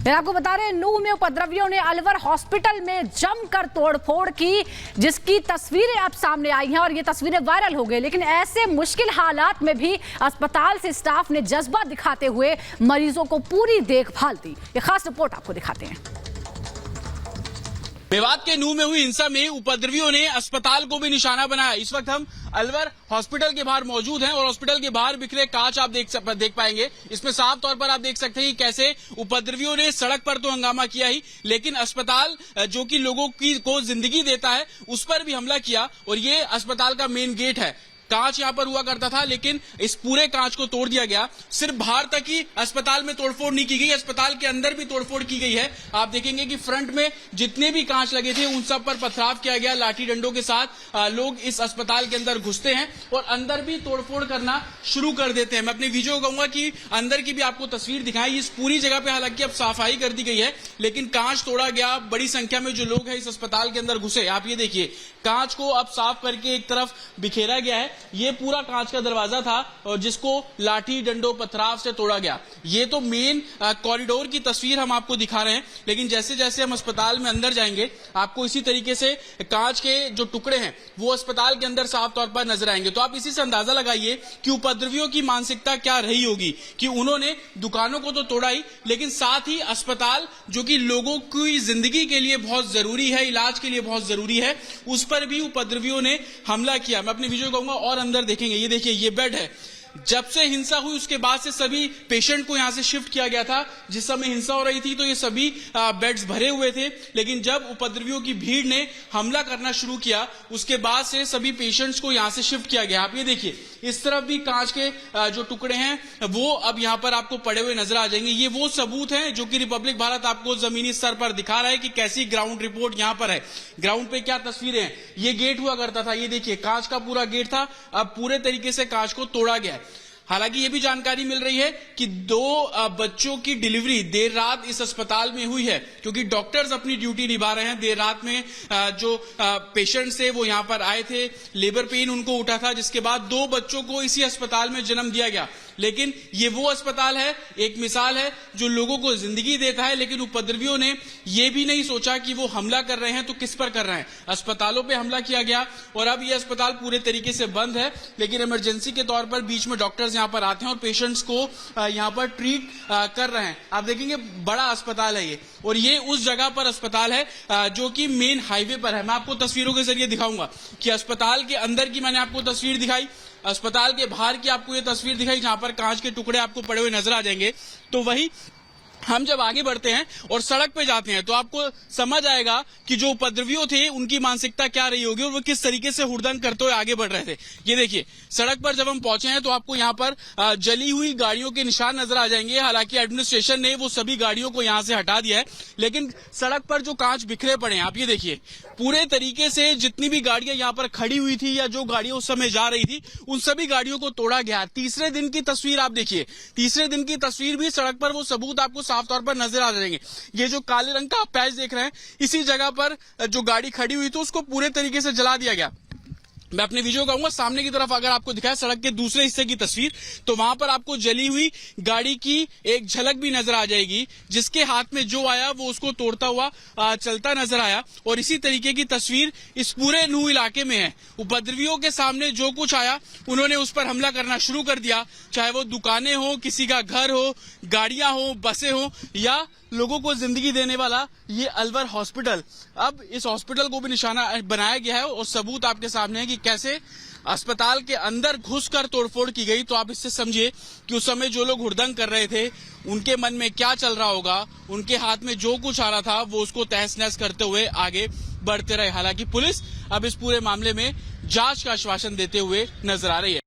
मैं आपको बता रहे हैं, नूह में उपद्रवियों ने अलवर हॉस्पिटल में जमकर तोड़फोड़ की, जिसकी तस्वीरें अब सामने आई हैं और ये तस्वीरें वायरल हो गई। लेकिन ऐसे मुश्किल हालात में भी अस्पताल से स्टाफ ने जज्बा दिखाते हुए मरीजों को पूरी देखभाल दी। ये खास रिपोर्ट आपको दिखाते हैं। मेवात के नूह में हुई हिंसा में उपद्रवियों ने अस्पताल को भी निशाना बनाया। इस वक्त हम अलवर हॉस्पिटल के बाहर मौजूद हैं और हॉस्पिटल के बाहर बिखरे कांच आप देख पाएंगे। इसमें साफ तौर पर आप देख सकते हैं कि कैसे उपद्रवियों ने सड़क पर तो हंगामा किया ही, लेकिन अस्पताल जो कि लोगों को जिंदगी देता है उस पर भी हमला किया। और ये अस्पताल का मेन गेट है। कांच यहां पर हुआ करता था, लेकिन इस पूरे कांच को तोड़ दिया गया। सिर्फ बाहर तक ही अस्पताल में तोड़फोड़ नहीं की गई, अस्पताल के अंदर भी तोड़फोड़ की गई है। आप देखेंगे कि फ्रंट में जितने भी कांच लगे थे उन सब पर पथराव किया गया। लाठी डंडों के साथ लोग इस अस्पताल के अंदर घुसते हैं और अंदर भी तोड़फोड़ करना शुरू कर देते हैं। मैं अपने वीडियो को कहूंगा कि अंदर की भी आपको तस्वीर दिखाई। इस पूरी जगह पे हालांकि अब सफाई कर दी गई है, लेकिन कांच तोड़ा गया। बड़ी संख्या में जो लोग हैं इस अस्पताल के अंदर घुसे। आप ये देखिए, कांच को अब साफ करके एक तरफ बिखेरा गया है। ये पूरा कांच का दरवाजा था और जिसको लाठी डंडों पथराव से तोड़ा गया। ये तो मेन कॉरिडोर की तस्वीर हम आपको दिखा रहे हैं, लेकिन जैसे जैसे हम अस्पताल में अंदर जाएंगे आपको इसी तरीके से कांच के जो टुकड़े हैं वो अस्पताल के अंदर साफ तौर पर नजर आएंगे। तो आप इसी से अंदाजा लगाइए कि उपद्रवियों की मानसिकता क्या रही होगी कि उन्होंने दुकानों को तो तोड़ा ही, लेकिन साथ ही अस्पताल जो कि लोगों की जिंदगी के लिए बहुत जरूरी है, इलाज के लिए बहुत जरूरी है, उस पर भी उपद्रवियों ने हमला किया। मैं अपनी वीडियो कहूंगा और अंदर देखेंगे। ये देखिए, ये बेड है। जब से हिंसा हुई उसके बाद से सभी पेशेंट को यहां से शिफ्ट किया गया था। जिस समय हिंसा हो रही थी तो ये सभी बेड्स भरे हुए थे, लेकिन जब उपद्रवियों की भीड़ ने हमला करना शुरू किया उसके बाद से सभी पेशेंट्स को यहां से शिफ्ट किया गया। आप ये देखिए, इस तरफ भी कांच के जो टुकड़े हैं वो अब यहां पर आपको पड़े हुए नजर आ जाएंगे। ये वो सबूत हैं जो कि रिपब्लिक भारत आपको जमीनी स्तर पर दिखा रहा है कि कैसी ग्राउंड रिपोर्ट यहां पर है, ग्राउंड पे क्या तस्वीरें हैं। ये गेट हुआ करता था, ये देखिए कांच का पूरा गेट था, अब पूरे तरीके से कांच को तोड़ा गया है। हालांकि ये भी जानकारी मिल रही है कि 2 बच्चों की डिलीवरी देर रात इस अस्पताल में हुई है, क्योंकि डॉक्टर्स अपनी ड्यूटी निभा रहे हैं। देर रात में जो पेशेंट्स थे वो यहां पर आए थे, लेबर पेन उनको उठा था, जिसके बाद 2 बच्चों को इसी अस्पताल में जन्म दिया गया। लेकिन ये वो अस्पताल है, एक मिसाल है जो लोगों को जिंदगी देता है, लेकिन उपद्रवियों ने ये भी नहीं सोचा कि वो हमला कर रहे हैं तो किस पर कर रहे हैं। अस्पतालों पे हमला किया गया और अब ये अस्पताल पूरे तरीके से बंद है, लेकिन इमरजेंसी के तौर पर बीच में डॉक्टर्स यहां पर आते हैं और पेशेंट्स को यहां पर ट्रीट कर रहे हैं। आप देखेंगे बड़ा अस्पताल है ये, और ये उस जगह पर अस्पताल है जो कि मेन हाईवे पर है। मैं आपको तस्वीरों के जरिए दिखाऊंगा कि अस्पताल के अंदर की मैंने आपको तस्वीर दिखाई, अस्पताल के बाहर की आपको ये तस्वीर दिखाई जहां पर कांच के टुकड़े आपको पड़े हुए नजर आ जाएंगे। तो वही हम जब आगे बढ़ते हैं और सड़क पे जाते हैं तो आपको समझ आएगा कि जो उपद्रवियों थे उनकी मानसिकता क्या रही होगी और वो किस तरीके से हुड़दंग करते हुए आगे बढ़ रहे थे। ये देखिए, सड़क पर जब हम पहुंचे हैं तो आपको यहाँ पर जली हुई गाड़ियों के निशान नजर आ जाएंगे। हालांकि एडमिनिस्ट्रेशन ने वो सभी गाड़ियों को यहाँ से हटा दिया है, लेकिन सड़क पर जो कांच बिखरे पड़े हैं आप ये देखिए, पूरे तरीके से जितनी भी गाड़ियां यहाँ पर खड़ी हुई थी या जो गाड़ियां उस समय जा रही थी उन सभी गाड़ियों को तोड़ा गया। तीसरे दिन की तस्वीर आप देखिए, तीसरे दिन की तस्वीर भी सड़क पर वो सबूत आपको साफ तौर पर नजर आ जाएंगे। ये जो काले रंग का आप पैच देख रहे हैं, इसी जगह पर जो गाड़ी खड़ी हुई थी उसको पूरे तरीके से जला दिया गया। मैं अपने वीडियो कहूंगा सामने की तरफ अगर आपको दिखाए सड़क के दूसरे हिस्से की तस्वीर, तो वहां पर आपको जली हुई गाड़ी की एक झलक भी नजर आ जाएगी। जिसके हाथ में जो आया वो उसको तोड़ता हुआ चलता नजर आया। और इसी तरीके की तस्वीर इस पूरे नूह इलाके में है। उपद्रवियों के सामने जो कुछ आया उन्होंने उस पर हमला करना शुरू कर दिया, चाहे वो दुकानें हो, किसी का घर हो, गाड़ियां हो, बसें हो, या लोगों को जिंदगी देने वाला ये अलवर हॉस्पिटल। अब इस हॉस्पिटल को भी निशाना बनाया गया है और सबूत आपके सामने है कि कैसे अस्पताल के अंदर घुसकर तोड़फोड़ की गई। तो आप इससे समझिए कि उस समय जो लोग हुड़दंग कर रहे थे उनके मन में क्या चल रहा होगा। उनके हाथ में जो कुछ आ रहा था वो उसको तहस नहस करते हुए आगे बढ़ते रहे। हालांकि पुलिस अब इस पूरे मामले में जांच का आश्वासन देते हुए नजर आ रही है।